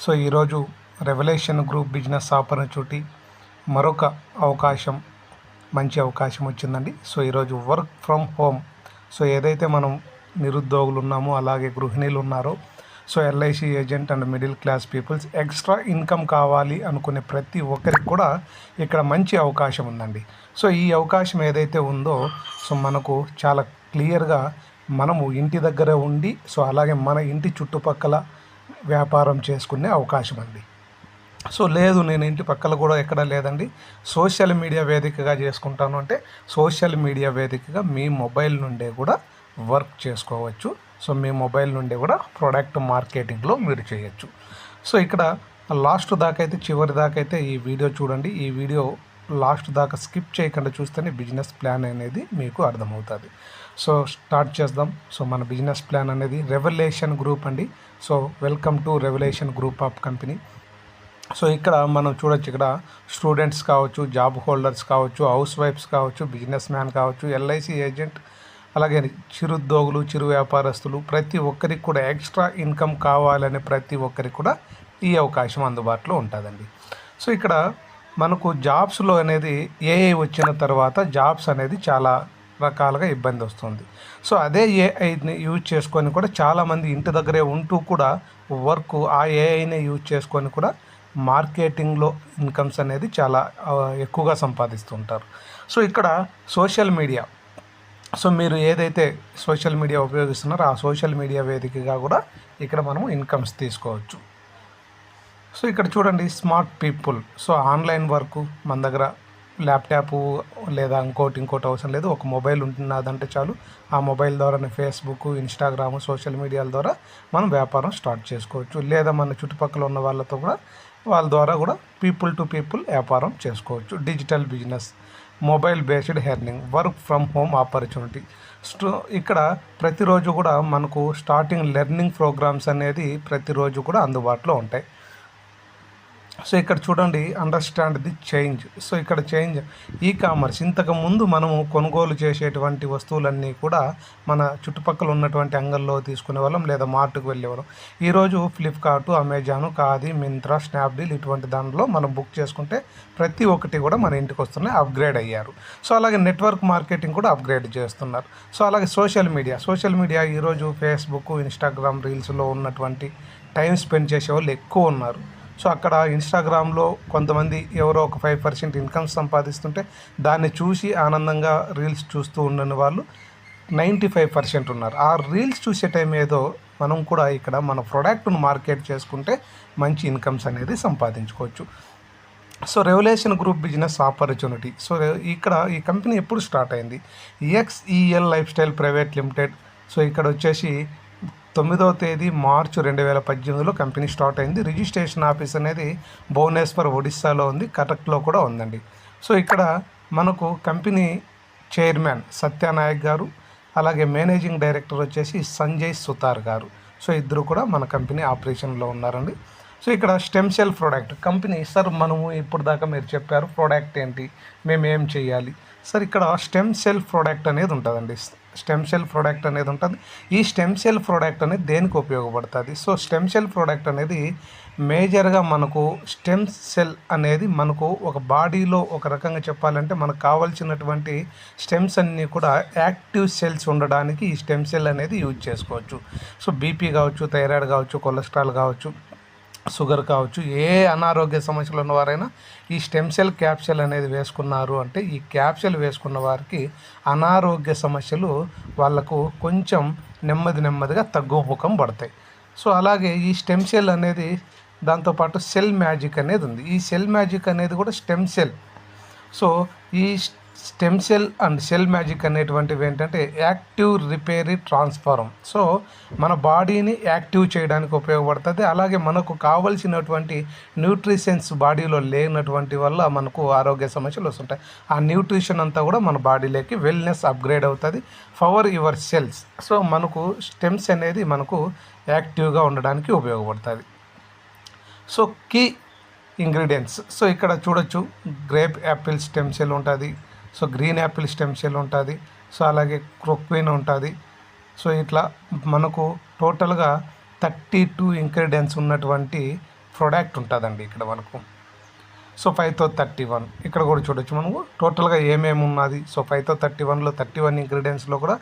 So ఈరోజు revolution group business opportunity మరొక అవకాశం, మంచి అవకాశం వచ్చిందండి. సో ఈరోజు వర్క్ ఫ్రమ్ హోమ్, సో ఏదైతే మనం నిరుద్యోగులు ఉన్నామో అలాగే గృహిణీలు ఉన్నారో, so LIC agent and middle class peoples extra income కావాలి అనుకునే ప్రతి ఒక్కరికి కూడా ఇక్కడ మంచి అవకాశం ఉందండి. సో ఈ అవకాశం ఏదైతే ఉందో, సో మనకు చాలా క్లియర్గా మనము ఇంటి దగ్గర ఉండి, సో అలాగే మన ఇంటి చుట్టుపక్కల వ్యాపారం చేసుకునే అవకాశం అండి. సో లేదు, నేను ఇంటి పక్కల కూడా ఎక్కడ లేదండి, సోషల్ మీడియా వేదికగా చేసుకుంటాను అంటే సోషల్ మీడియా వేదికగా మీ మొబైల్ నుండే కూడా వర్క్ చేసుకోవచ్చు. సో మీ మొబైల్ నుండి కూడా ప్రోడక్ట్ మార్కెటింగ్లో మీరు చేయొచ్చు. సో ఇక్కడ లాస్ట్ దాకా అయితే, చివరి దాకా అయితే ఈ వీడియో చూడండి. ఈ వీడియో లాస్ట్ దాకా స్కిప్ చేయకుండా చూస్తేనే బిజినెస్ ప్లాన్ అనేది మీకు అర్థమవుతుంది. సో స్టార్ట్ చేద్దాం. సో మన బిజినెస్ ప్లాన్ అనేది రెవల్యూషన్ గ్రూప్ అండి. So welcome to revolution group of company. So ఇక్కడ మనం చూడొచ్చు, ఇక్కడ స్టూడెంట్స్ కావచ్చు, జాబ్ హోల్డర్స్ కావచ్చు, హౌస్ వైఫ్స్ కావచ్చు, బిజినెస్ మ్యాన్ కావచ్చు, ఎల్ఐసి ఏజెంట్, అలాగే చిరుద్యోగులు, చిరు వ్యాపారస్తులు, ప్రతి ఒక్కరికి కూడా ఎక్స్ట్రా ఇన్కమ్ కావాలనే ప్రతి ఒక్కరికి కూడా ఈ అవకాశం అందుబాటులో ఉంటుందండి. సో ఇక్కడ మనకు జాబ్స్లో అనేది ఏఐ వచ్చిన తర్వాత జాబ్స్ అనేది చాలా రకాలుగా ఇబ్బంది వస్తుంది. సో అదే ఏఐని యూజ్ చేసుకొని కూడా చాలామంది ఇంటి దగ్గరే ఉంటూ కూడా వర్క్ ఆ ఏఐని యూజ్ చేసుకొని కూడా మార్కెటింగ్లో ఇన్కమ్స్ అనేది చాలా ఎక్కువగా సంపాదిస్తుంటారు. సో ఇక్కడ సోషల్ మీడియా, సో మీరు ఏదైతే సోషల్ మీడియా ఉపయోగిస్తున్నారో ఆ సోషల్ మీడియా వేదికగా కూడా ఇక్కడ మనము ఇన్కమ్స్ తీసుకోవచ్చు. సో ఇక్కడ చూడండి, smart people, so online work మన దగ్గర ల్యాప్టాప్ లేదా ఇంకోటి అవసరం లేదు, ఒక మొబైల్ ఉంటున్నదంటే చాలు. ఆ మొబైల్ ద్వారానే ఫేస్బుక్, ఇన్స్టాగ్రామ్, సోషల్ మీడియాల ద్వారా మనం వ్యాపారం స్టార్ట్ చేసుకోవచ్చు. లేదా మన చుట్టుపక్కల ఉన్న వాళ్ళతో కూడా, వాళ్ళ ద్వారా కూడా పీపుల్ టు పీపుల్ వ్యాపారం చేసుకోవచ్చు. Digital business, mobile based earning, work from home opportunity. ఇక్కడ ప్రతిరోజు కూడా మనకు స్టార్టింగ్ లెర్నింగ్ ప్రోగ్రామ్స్ అనేది ప్రతిరోజు కూడా అందుబాటులో ఉంటాయి. సో ఇక్కడ చూడండి, అండర్స్టాండ్ ది చేంజ్. సో ఇక్కడ చేంజ్, ఈ కామర్స్, ఇంతకుముందు మనము కొనుగోలు చేసేటువంటి వస్తువులన్నీ కూడా మన చుట్టుపక్కల ఉన్నటువంటి అంగల్లో తీసుకునే వాళ్ళం, లేదా మార్ట్కు వెళ్ళేవాళ్ళం. ఈరోజు Flipkart, Amazon, khadi, Myntra, Snapdeal ఇటువంటి దాంట్లో మనం బుక్ చేసుకుంటే ప్రతి ఒక్కటి కూడా మన ఇంటికి వస్తున్నాయి, అప్గ్రేడ్ అయ్యారు. సో అలాగే నెట్వర్క్ మార్కెటింగ్ కూడా అప్గ్రేడ్ చేస్తున్నారు. సో అలాగే సోషల్ మీడియా ఈరోజు ఫేస్బుక్, ఇన్స్టాగ్రామ్ రీల్స్లో ఉన్నటువంటి టైం స్పెండ్ చేసే వాళ్ళు ఎక్కువ ఉన్నారు. సో అక్కడ ఇన్స్టాగ్రామ్లో కొంతమంది ఎవరో ఒక 5% ఇన్కమ్ సంపాదిస్తుంటే దాన్ని చూసి ఆనందంగా రీల్స్ చూస్తూ ఉండని వాళ్ళు 95% ఉన్నారు. ఆ రీల్స్ చూసే టైం ఏదో మనం కూడా ఇక్కడ మన ప్రోడక్ట్ను మార్కెట్ చేసుకుంటే మంచి ఇన్కమ్స్ అనేది సంపాదించుకోవచ్చు. So revolution group business opportunity. So ఇక్కడ ఈ కంపెనీ ఎప్పుడు స్టార్ట్ అయింది? XEL life style private limited. So ఇక్కడ వచ్చేసి 9వ తేదీ మార్చి 2018లో కంపెనీ స్టార్ట్ అయింది. రిజిస్ట్రేషన్ ఆఫీస్ అనేది భువనేశ్వర్, ఒడిస్సాలో ఉంది, కటక్లో కూడా ఉందండి. సో ఇక్కడ మనకు కంపెనీ చైర్మన్ సత్యనాయక్ గారు, అలాగే మేనేజింగ్ డైరెక్టర్ వచ్చేసి సంజయ్ సుతార్ గారు. సో ఇద్దరు కూడా మన కంపెనీ ఆపరేషన్లో ఉన్నారండి. సో ఇక్కడ stem cell product company. Sir మనము ఇప్పుడు దాకా మీరు చెప్పారు ప్రోడక్ట్ ఏంటి, మేము ఏం చేయాలి సార్? ఇక్కడ స్టెమ్ సెల్ ప్రోడక్ట్ అనేది ఉంటుందండి. స్టెమ్ సెల్ ప్రోడక్ట్ అనేది ఉంటుంది. ఈ స్టెమ్ సెల్ ప్రోడక్ట్ అనేది దేనికి ఉపయోగపడుతుంది? సో స్టెమ్ సెల్ ప్రోడక్ట్ అనేది మేజర్గా మనకు స్టెమ్ సెల్ అనేది మనకు ఒక బాడీలో ఒక రకంగా చెప్పాలంటే మనకు కావాల్సినటువంటి స్టెమ్స్ అన్నీ కూడా యాక్టివ్ సెల్స్ ఉండడానికి ఈ స్టెమ్ సెల్ అనేది యూజ్ చేసుకోవచ్చు. సో బీపీ కావచ్చు, థైరాయిడ్ కావచ్చు, కొలెస్ట్రాల్ కావచ్చు, షుగర్ కావచ్చు, ఏ అనారోగ్య సమస్యలు ఉన్నవారైనా ఈ స్టెమ్ సెల్ క్యాప్సూల్ అనేది వేసుకున్నారు అంటే ఈ క్యాప్సూల్ వేసుకున్న వారికి అనారోగ్య సమస్యలు వాళ్ళకు కొంచెం నెమ్మదిగా తగ్గుముఖం పడతాయి. సో అలాగే ఈ స్టెమ్ సెల్ అనేది, దాంతోపాటు సెల్ మ్యాజిక్ అనేది ఉంది. ఈ సెల్ మ్యాజిక్ అనేది కూడా స్టెమ్ సెల్. సో ఈ stem cell and cell magic అనేటువంటివి ఏంటంటే యాక్టివ్ రిపేరీ ట్రాన్స్ఫార్మ్. సో మన బాడీని యాక్టివ్ చేయడానికి ఉపయోగపడుతుంది. అలాగే మనకు కావలసినటువంటి న్యూట్రిషన్స్ బాడీలో లేనటువంటి వల్ల మనకు ఆరోగ్య సమస్యలు వస్తుంటాయి. ఆ న్యూట్రిషన్ అంతా కూడా మన బాడీలోకి వెల్నెస్ అప్గ్రేడ్ అవుతుంది. Power your cells. సో మనకు స్టెమ్స్ అనేది మనకు యాక్టివ్గా ఉండడానికి ఉపయోగపడుతుంది. So key ingredients. సో ఇక్కడ చూడొచ్చు, గ్రేప్ యాపిల్ స్టెమ్ సెల్ ఉంటుంది, so green Apple stem cell ఉంటుంది, సో అలాగే క్రోక్విన్ ఉంటుంది. సో ఇట్లా మనకు టోటల్గా 32 ఇంగ్రీడియంట్స్ ఉన్నటువంటి ప్రోడక్ట్ ఉంటుందండి ఇక్కడ మనకు. సో 531 ఇక్కడ కూడా చూడొచ్చు మనము టోటల్గా ఏమేమి ఉన్నది. సో 531లో 31 ఇంగ్రీడియంట్స్లో కూడా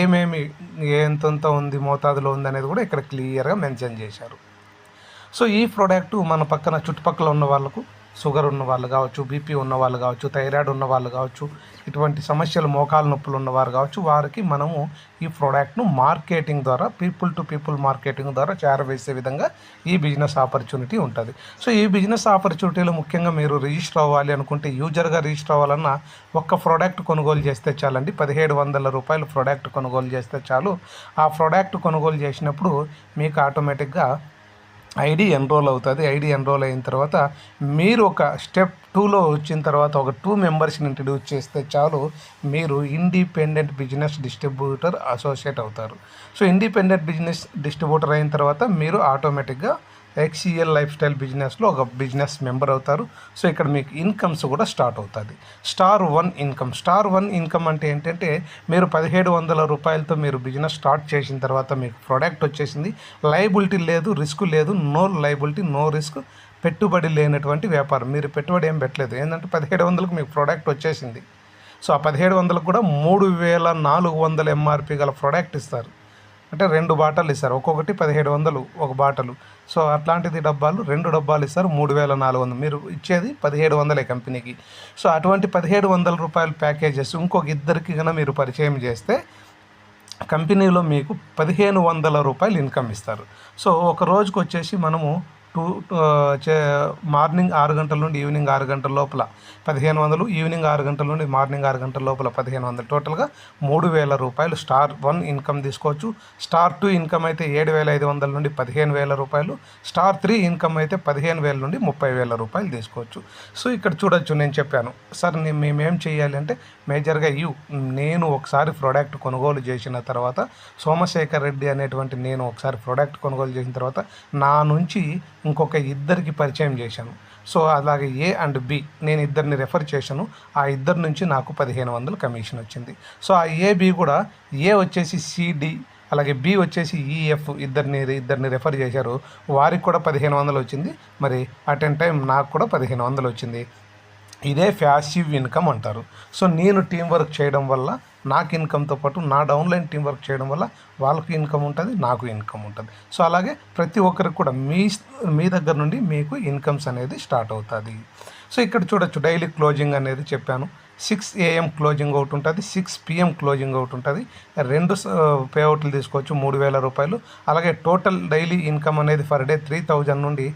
ఏమేమి ఎంతంత ఉంది, మోతాదులో ఉంది అనేది కూడా ఇక్కడ క్లియర్గా మెన్షన్ చేశారు. సో ఈ ప్రోడక్ట్ మన పక్కన చుట్టుపక్కల ఉన్న వాళ్ళకు, షుగర్ ఉన్న వాళ్ళు కావచ్చు, బీపీ ఉన్న వాళ్ళు కావచ్చు, థైరాయిడ్ ఉన్న వాళ్ళు కావచ్చు, ఇటువంటి సమస్యలు మోకాలు నొప్పులు ఉన్నవారు కావచ్చు, వారికి మనము ఈ ప్రోడక్ట్ను మార్కెటింగ్ ద్వారా, పీపుల్ టు పీపుల్ మార్కెటింగ్ ద్వారా చేరవేసే విధంగా ఈ బిజినెస్ ఆపర్చునిటీ ఉంటుంది. సో ఈ బిజినెస్ ఆపర్చునిటీలో ముఖ్యంగా మీరు రిజిస్టర్ అవ్వాలి అనుకుంటే, యూజర్గా రిజిస్టర్ అవ్వాలన్నా ఒక్క ప్రోడక్ట్ కొనుగోలు చేస్తే చాలండి. 1700 రూపాయలు ప్రోడక్ట్ కొనుగోలు చేస్తే చాలు. ఆ ప్రోడక్ట్ కొనుగోలు చేసినప్పుడు మీకు ఆటోమేటిక్గా ఐడి ఎన్రోల్ అవుతుంది. ఐడి ఎన్రోల్ అయిన తర్వాత మీరు ఒక స్టెప్ 2లో వచ్చిన తర్వాత ఒక 2 మెంబర్స్ని ఇంట్రడ్యూస్ చేస్తే చాలు, మీరు ఇండిపెండెంట్ బిజినెస్ డిస్ట్రిబ్యూటర్ అసోసియేట్ అవుతారు. సో ఇండిపెండెంట్ బిజినెస్ డిస్ట్రిబ్యూటర్ అయిన తర్వాత మీరు ఆటోమేటిక్గా XCL లైఫ్ స్టైల్ బిజినెస్లో ఒక బిజినెస్ మెంబర్ అవుతారు. సో ఇక్కడ మీకు ఇన్కమ్స్ కూడా స్టార్ట్ అవుతుంది. Star 1 income. స్టార్ 1 ఇన్కమ్ అంటే ఏంటంటే, మీరు 1700 రూపాయలతో మీరు బిజినెస్ స్టార్ట్ చేసిన తర్వాత మీకు ప్రోడక్ట్ వచ్చేసింది, లయబిలిటీ లేదు, రిస్క్ లేదు, నో లయబిలిటీ నో రిస్క్, పెట్టుబడి లేనటువంటి వ్యాపారం. మీరు పెట్టుబడి ఏం పెట్టలేదు, ఏంటంటే 1700కు మీకు ప్రోడక్ట్ వచ్చేసింది. సో ఆ 1700కు కూడా 3400 MRP గల ప్రోడక్ట్ ఇస్తారు. అంటే 2 బాటలు ఇస్తారు, ఒక్కొక్కటి 1700 ఒక బాటలు. సో అట్లాంటిది డబ్బాలు 2 డబ్బాలు ఇస్తారు, 3400. మీరు ఇచ్చేది 1700 కంపెనీకి. సో అటువంటి 1700 రూపాయల ప్యాకేజెస్ ఇంకొక ఇద్దరికి కన్నా మీరు పరిచయం చేస్తే కంపెనీలో మీకు 1500 రూపాయలు ఇన్కమ్ ఇస్తారు. సో ఒక రోజుకు వచ్చేసి మనము మార్నింగ్ 6 గంటల నుండి ఈవినింగ్ 6 గంటల లోపల 1500, ఈవినింగ్ 6 గంటల నుండి మార్నింగ్ 6 గంటల లోపల 1500, టోటల్గా 3000 రూపాయలు స్టార్ 1 ఇన్కమ్ తీసుకోవచ్చు. స్టార్ 2 ఇన్కమ్ అయితే 7500 నుండి 15000 రూపాయలు, స్టార్ 3 ఇన్కమ్ అయితే 15000 నుండి 30000 రూపాయలు తీసుకోవచ్చు. సో ఇక్కడ చూడొచ్చు, నేను చెప్పాను సార్ మేమేం చేయాలి అంటే, మేజర్గా నేను ఒకసారి ప్రోడక్ట్ కొనుగోలు చేసిన తర్వాత, సోమశేఖర్ రెడ్డి అనేటువంటి నేను ఒకసారి ప్రోడక్ట్ కొనుగోలు చేసిన తర్వాత నా నుంచి ఇంకొక ఇద్దరికి పరిచయం చేశాను. సో అలాగే A అండ్ B నేను ఇద్దరిని రెఫర్ చేశాను. ఆ ఇద్దరి నుంచి నాకు 1500 కమిషన్ వచ్చింది. సో ఆ AB కూడా, A వచ్చేసి CD, అలాగే B వచ్చేసి EF ఇద్దరిని రెఫర్ చేశారు. వారికి కూడా 1500 వచ్చింది. మరి అట్ ఎన్ టైం నాకు కూడా 1500 వచ్చింది. ఇదే ప్యాసివ్ ఇన్కమ్ అంటారు. సో నేను టీం వర్క్ చేయడం వల్ల నాకు ఇన్కమ్తో పాటు నా డౌన్లైన్ టీం వర్క్ చేయడం వల్ల వాళ్ళకి ఇన్కమ్ ఉంటుంది, నాకు ఇన్కమ్ ఉంటుంది. సో అలాగే ప్రతి ఒక్కరికి కూడా మీ దగ్గర నుండి మీకు ఇన్కమ్స్ అనేది స్టార్ట్ అవుతుంది. సో ఇక్కడ చూడొచ్చు, డైలీ క్లోజింగ్ అనేది చెప్పాను. 6 AM క్లోజింగ్ ఒకటి ఉంటుంది, 6 PM క్లోజింగ్ ఒకటి ఉంటుంది. 2 పేఅవుట్లు తీసుకోవచ్చు, 3000 రూపాయలు. అలాగే టోటల్ డైలీ ఇన్కమ్ అనేది పర్ డే 3000 నుండి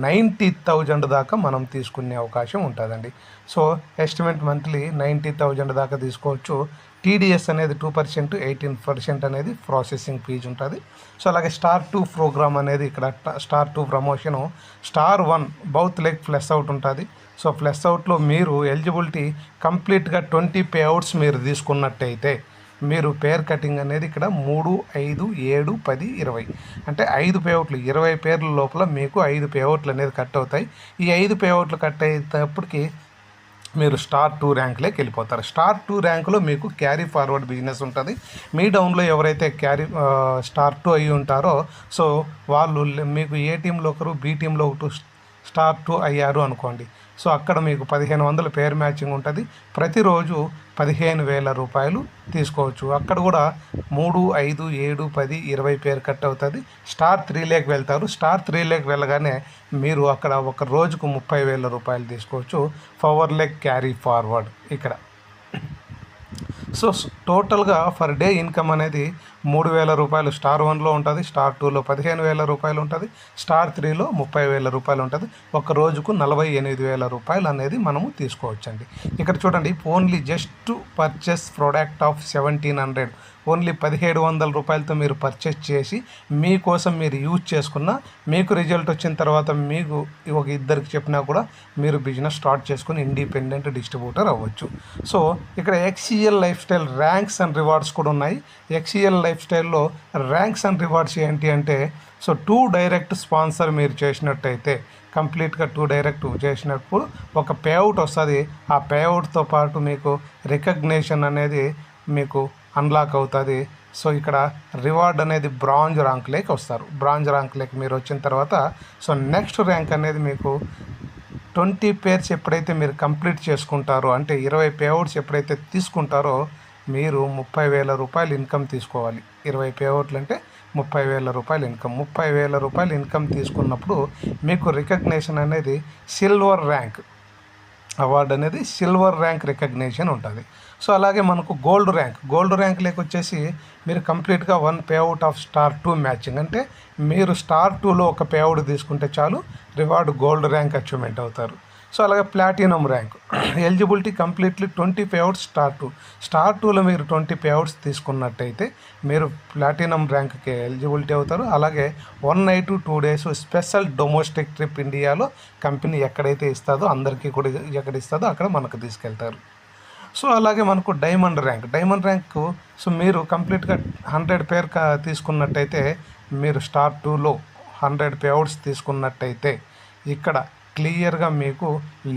90,000 దాకా మనం తీసుకునే అవకాశం ఉంటుందండి. సో ఎస్టిమేట్ మంత్లీ 90,000 దాకా తీసుకోవచ్చు. TDS అనేది 2%, 18% అనేది ప్రాసెసింగ్ ఫీజు ఉంటుంది. సో అలాగే స్టార్ 2 ప్రోగ్రామ్ అనేది ఇక్కడ star 2 promotion. Star 1 both leg plus out ఉంటుంది. సో ప్లస్ అవుట్లో మీరు ఎలిజిబిలిటీ కంప్లీట్గా 20 పేఅవుట్స్ మీరు తీసుకున్నట్టయితే మీరు పేర్ కటింగ్ అనేది ఇక్కడ 3, 5, 7, 10, 20 అంటే 5 పేఅవుట్లు, 20 పేర్ల లోపల మీకు 5 పేఅవుట్లు అనేది కట్ అవుతాయి. ఈ 5 పేఅవుట్లు కట్ అయ్యేటప్పటికి మీరు స్టార్ 2 ర్యాంక్లోకి వెళ్ళిపోతారు. స్టార్ 2 ర్యాంకులో మీకు క్యారీ ఫార్వర్డ్ బిజినెస్ ఉంటుంది. మీ డౌన్లో ఎవరైతే స్టార్ 2 అయ్యి ఉంటారో, సో వాళ్ళు మీకు ఏ టీంలో ఒకరు, B టీంలో ఒకరు స్టార్ 2 అయ్యారు అనుకోండి. సో అక్కడ మీకు 1500 పేర్ మ్యాచింగ్ ఉంటుంది. ప్రతిరోజు 15,000 రూపాయలు తీసుకోవచ్చు. అక్కడ కూడా 3, 5, 7, 10, 20 పేరు కట్ అవుతుంది. స్టార్ 3లోకి వెళ్తారు. స్టార్ 3లోకి వెళ్ళగానే మీరు అక్కడ ఒక రోజుకు 30,000 రూపాయలు తీసుకోవచ్చు. పవర్ లెగ్ క్యారీ ఫార్వర్డ్ ఇక్కడ. సో టోటల్గా పర్ డే ఇన్కమ్ అనేది 3,000 రూపాయలు స్టార్ 1లో ఉంటుంది, స్టార్ 2లో 15,000 రూపాయలు ఉంటుంది, స్టార్ 3లో 30,000 రూపాయలు ఉంటుంది. ఒక రోజుకు 48,000 రూపాయలు అనేది మనము తీసుకోవచ్చండి. ఇక్కడ చూడండి, only just purchase product of 1700, only 1700 రూపాయలతో మీరు పర్చేస్ చేసి మీకోసం మీరు యూజ్ చేసుకున్న, మీకు రిజల్ట్ వచ్చిన తర్వాత మీకు ఒక ఇద్దరికి చెప్పినా కూడా మీరు బిజినెస్ స్టార్ట్ చేసుకుని ఇండిపెండెంట్ డిస్ట్రిబ్యూటర్ అవ్వచ్చు. సో ఇక్కడ XCL life style ranks and rewards కూడా ఉన్నాయి. XCL లైఫ్ స్టైల్లో ర్యాంక్స్ అండ్ రివార్డ్స్ ఏంటి అంటే, సో 2 డైరెక్ట్ స్పాన్సర్ మీరు చేసినట్టయితే, కంప్లీట్గా 2 డైరెక్ట్ చేసినప్పుడు ఒక పేఅవుట్ వస్తుంది. ఆ పేఅవుట్తో పాటు మీకు రికగ్నేషన్ అనేది మీకు అన్లాక్ అవుతుంది. సో ఇక్కడ రివార్డ్ అనేది బ్రాంజ్ ర్యాంక్లోకి వస్తారు. బ్రాంజ్ ర్యాంక్లోకి మీరు వచ్చిన తర్వాత సో నెక్స్ట్ ర్యాంక్ అనేది మీకు 20 పేర్స్ ఎప్పుడైతే మీరు కంప్లీట్ చేసుకుంటారో, అంటే 20 పేఅవుట్స్ ఎప్పుడైతే తీసుకుంటారో మీరు 30,000 రూపాయలు ఇన్కమ్ తీసుకోవాలి. 20 పేఅవుట్లు అంటే 30,000 రూపాయలు ఇన్కమ్. 30,000 రూపాయలు ఇన్కమ్ తీసుకున్నప్పుడు మీకు రికగ్నేషన్ అనేది సిల్వర్ ర్యాంక్ అవార్డు అనేది సిల్వర్ ర్యాంక్ రికగ్నేషన్ ఉంటుంది. సో అలాగే మనకు గోల్డ్ ర్యాంక్ వచ్చేసి మీరు కంప్లీట్గా 1 పేఅవుట్ ఆఫ్ స్టార్ 2 మ్యాచింగ్, అంటే మీరు స్టార్ 2లో ఒక పేఅవుట్ తీసుకుంటే చాలు రివార్డు గోల్డ్ ర్యాంక్ అచీవ్మెంట్ అవుతారు. సో అలాగే platinum rank eligibility completely 20 payouts star 2లో మీరు 20 పేఅవుట్స్ తీసుకున్నట్టయితే మీరు ప్లాటినం ర్యాంక్కి ఎలిజిబిలిటీ అవుతారు. అలాగే 1 night 2 days special domestic trip ఇండియాలో కంపెనీ ఎక్కడైతే ఇస్తుందో అందరికీ కూడా ఎక్కడ ఇస్తుందో అక్కడ మనకు తీసుకెళ్తారు. సో అలాగే మనకు డైమండ్ ర్యాంక్ సో మీరు కంప్లీట్గా 100 పేర్ తీసుకున్నట్టయితే మీరు స్టార్ 2లో 100 పేఅవుట్స్ తీసుకున్నట్టయితే ఇక్కడ క్లియర్గా మీకు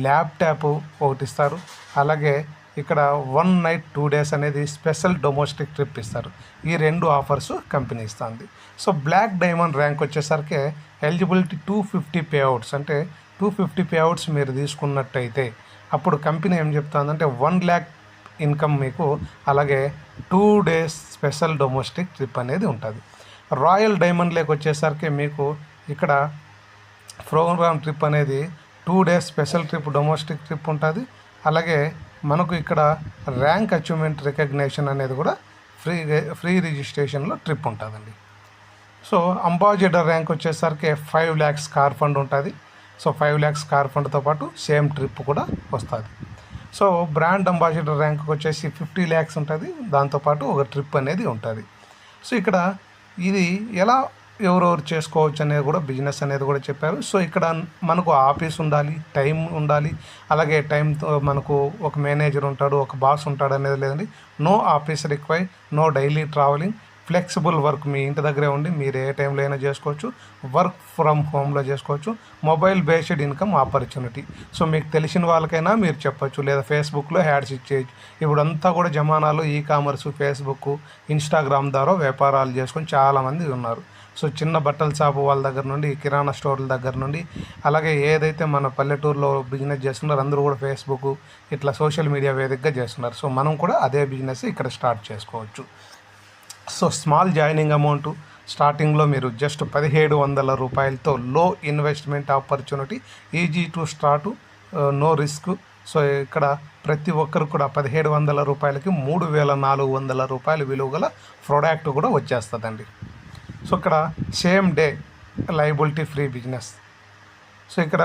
ల్యాప్టాప్ ఒకటి ఇస్తారు. అలాగే ఇక్కడ 1 నైట్ 2 డేస్ అనేది స్పెషల్ డొమెస్టిక్ ట్రిప్ ఇస్తారు. ఈ 2 ఆఫర్స్ కంపెనీ ఇస్తుంది. సో బ్లాక్ డైమండ్ ర్యాంక్ వచ్చేసరికి ఎలిజిబిలిటీ 250 పేఅవుట్స్, అంటే 250 పేఅవుట్స్ మీరు తీసుకున్నట్టయితే అప్పుడు కంపెనీ ఏం చెప్తుందంటే 1 lakh ఇన్కమ్ మీకు, అలాగే 2 డేస్ స్పెషల్ డొమెస్టిక్ ట్రిప్ అనేది ఉంటుంది. రాయల్ డైమండ్ లేక్ వచ్చేసరికి మీకు ఇక్కడ ప్రోగ్రామ్ ట్రిప్ అనేది 2 days special trip domestic trip ఉంటుంది. అలాగే మనకు ఇక్కడ ర్యాంక్ అచీవ్మెంట్ రికగ్నేషన్ అనేది కూడా ఫ్రీ రిజిస్ట్రేషన్లో ట్రిప్ ఉంటుందండి. సో అంబాసిడర్ ర్యాంక్ వచ్చేసరికి 5 lakhs కార్ ఫండ్ ఉంటుంది. సో 5 lakhs కార్ ఫండ్తో పాటు సేమ్ ట్రిప్ కూడా వస్తుంది. సో బ్రాండ్ అంబాసిడర్ ర్యాంక్ వచ్చేసి 50 lakhs ఉంటుంది, దాంతోపాటు ఒక ట్రిప్ అనేది ఉంటుంది. సో ఇక్కడ ఇది ఎలా ఎవరెవరు చేసుకోవచ్చు అనేది కూడా బిజినెస్ అనేది కూడా చెప్పారు. సో ఇక్కడ మనకు ఆఫీస్ ఉండాలి, టైం ఉండాలి, అలాగే టైంతో మనకు ఒక మేనేజర్ ఉంటాడు, ఒక బాస్ ఉంటాడు అనేది లేదండి. No office require, no daily travelling, flexible work మీ ఇంటి దగ్గరే ఉండి మీరు ఏ టైంలో అయినా చేసుకోవచ్చు. వర్క్ ఫ్రమ్ హోమ్లో చేసుకోవచ్చు. Mobile based income opportunity. So మీకు తెలిసిన వాళ్ళకైనా మీరు చెప్పచ్చు, లేదా ఫేస్బుక్లో యాడ్స్ ఇచ్చేయచ్చు. ఇప్పుడంతా కూడా జమానాలో కామర్స్, ఫేస్బుక్, ఇన్స్టాగ్రామ్ ద్వారా వ్యాపారాలు చేసుకొని చాలామంది ఉన్నారు. సో చిన్న బట్టల షాపు వాళ్ళ దగ్గర నుండి, కిరాణా స్టోర్ల దగ్గర నుండి, అలాగే ఏదైతే మన పల్లెటూరులో బిజినెస్ చేస్తున్నారో అందరూ కూడా ఫేస్బుక్ ఇట్లా సోషల్ మీడియా వేదికగా చేస్తున్నారు. సో మనం కూడా అదే బిజినెస్ ఇక్కడ స్టార్ట్ చేసుకోవచ్చు. సో స్మాల్ జాయినింగ్ అమౌంట్ స్టార్టింగ్లో మీరు జస్ట్ 1,700 రూపాయలతో low investment opportunity, easy to start, no risk. So ఇక్కడ ప్రతి ఒక్కరు కూడా 1,700 రూపాయలకి 3,400 రూపాయలు విలువ గల ప్రోడక్ట్ కూడా వచ్చేస్తుందండి. సో ఇక్కడ same day liability free business. So ఇక్కడ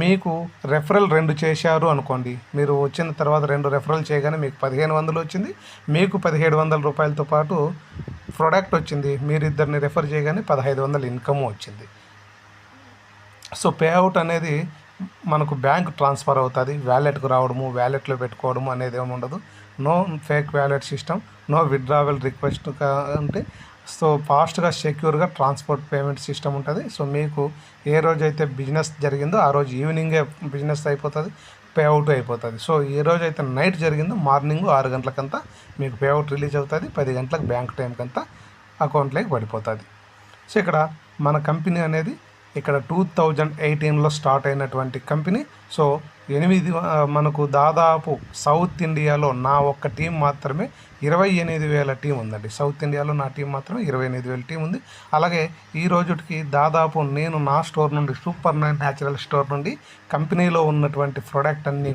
మీకు రెఫరల్ 2 చేశారు అనుకోండి, మీరు వచ్చిన తర్వాత 2 రెఫరల్ చేయగానే మీకు 1,500 వచ్చింది, మీకు 1,700 రూపాయలతో పాటు ప్రోడక్ట్ వచ్చింది. మీరు ఇద్దరిని రెఫర్ చేయగానే 1,500 ఇన్కమ్ వచ్చింది. సో పేఅవుట్ అనేది మనకు బ్యాంక్ ట్రాన్స్ఫర్ అవుతుంది, వ్యాలెట్కు రావడము, వ్యాలెట్లో పెట్టుకోవడము అనేది ఏమి ఉండదు. No fake wallet system, no withdrawal request, అంటే సో ఫాస్ట్గా సెక్యూర్గా ట్రాన్స్పోర్ట్ పేమెంట్ సిస్టమ్ ఉంటుంది. సో మీకు ఏ రోజైతే బిజినెస్ జరిగిందో ఆ రోజు ఈవినింగే బిజినెస్ అయిపోతుంది, పేఅవుట్ అయిపోతుంది. సో ఏ రోజైతే నైట్ జరిగిందో మార్నింగ్ 6 గంటలకంతా మీకు పేఅవుట్ రిలీజ్ అవుతుంది, 10 గంటలకు బ్యాంక్ టైంకంతా అకౌంట్లోకి పడిపోతుంది. సో ఇక్కడ మన కంపెనీ అనేది ఇక్కడ 2018లో స్టార్ట్ అయినటువంటి కంపెనీ. సో మనకు దాదాపు సౌత్ ఇండియాలో నా ఒక్క టీం మాత్రమే 28,000 టీం ఉందండి. సౌత్ ఇండియాలో నా టీం మాత్రమే 28,000 టీం ఉంది. అలాగే ఈ రోజుకి దాదాపు నేను నా స్టోర్ నుండి, సూపర్ 9 న్యాచురల్ స్టోర్ నుండి కంపెనీలో ఉన్నటువంటి ప్రోడక్ట్ అన్నీ